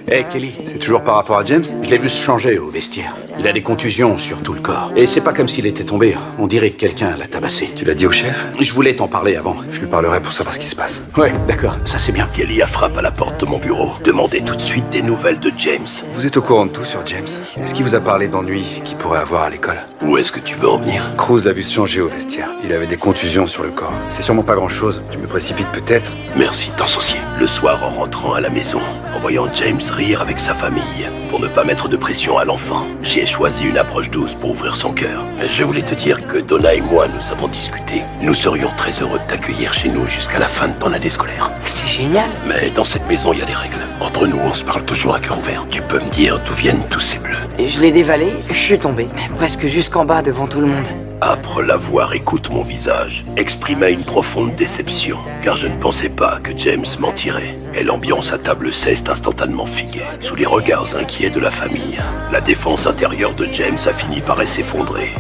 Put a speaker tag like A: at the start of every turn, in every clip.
A: Hey Kelly, c'est toujours par rapport à James? Je l'ai vu se changer au vestiaire. Il a des contusions sur tout le corps. Et c'est pas comme s'il était tombé. On dirait que quelqu'un l'a tabassé.
B: Tu l'as dit au chef?
A: Je voulais t'en parler avant.
B: Je lui parlerai pour savoir ce qui se passe.
A: Ouais, d'accord, ça c'est bien.
C: Kelly a frappé à la porte de mon bureau. Demandez tout de suite des nouvelles de James.
B: Vous êtes au courant de tout sur James? Est-ce qu'il vous a parlé d'ennuis qu'il pourrait avoir à l'école?
C: Où est-ce que tu veux en venir?
B: Cruz l'a vu se changer au vestiaire. Il avait des contusions sur le corps. C'est sûrement pas grand-chose. Tu me précipites peut-être?
C: Merci de t'associer. Le soir, en rentrant à la maison, en voyant James rire avec sa famille, pour ne pas mettre de pression à l'enfant, j'ai choisi une approche douce pour ouvrir son cœur. Je voulais te dire que Donna et moi, nous avons discuté. Nous serions très heureux de t'accueillir chez nous jusqu'à la fin de ton année scolaire.
D: C'est génial.
C: Mais dans cette maison, il y a des règles. Entre nous, on se parle toujours à cœur ouvert. Tu peux me dire d'où viennent tous ces bleus?
D: Et je l'ai dévalé, je suis tombé, presque jusqu'en bas devant tout le monde.
C: Âpre lavoir écoute mon visage, exprimait une profonde déception, car je ne pensais pas que James mentirait. Et l'ambiance à table s'est instantanément figuée, sous les regards inquiets de la famille. La défense intérieure de James a fini par s'effondrer.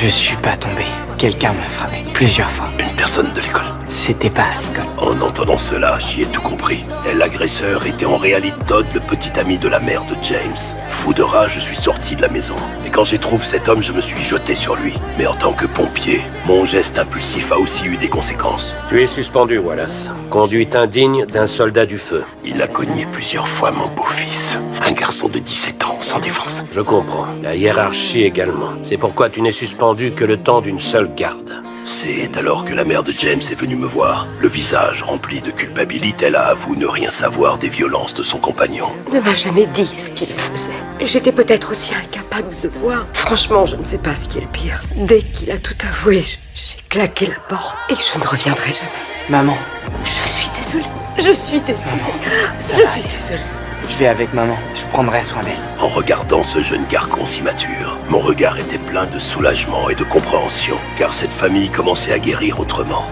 D: Je suis pas tombé. Quelqu'un m'a frappé plusieurs fois.
C: Une personne de l'école.
D: C'était pas à l'école.
C: En entendant cela, j'y ai tout compris. Et l'agresseur était en réalité Todd, le petit ami de la mère de James. Fou de rage, je suis sorti de la maison. Et quand j'ai trouvé cet homme, je me suis jeté sur lui. Mais en tant que pompier, mon geste impulsif a aussi eu des conséquences.
E: Tu es suspendu, Wallace. Conduite indigne d'un soldat du feu.
C: Il a cogné plusieurs fois mon beau-fils. Un garçon de 17 ans, sans défense.
E: Je comprends. La hiérarchie également. C'est pourquoi tu n'es suspendu que le temps d'une seule garde.
C: C'est alors que la mère de James est venue me voir. Le visage rempli de culpabilité, elle a avoué ne rien savoir des violences de son compagnon.
F: Ne m'a jamais dit ce qu'il faisait. J'étais peut-être aussi incapable de voir. Franchement, je ne sais pas ce qui est le pire. Dès qu'il a tout avoué, j'ai claqué la porte et je ne reviendrai jamais.
D: Maman,
F: Je suis désolée. Je suis désolée.
D: ça
F: Je
D: va
F: suis
D: aller.
F: désolée.
D: Je vais avec maman, je prendrai soin d'elle.
C: En regardant ce jeune garçon si mature, mon regard était plein de soulagement et de compréhension, car cette famille commençait à guérir autrement.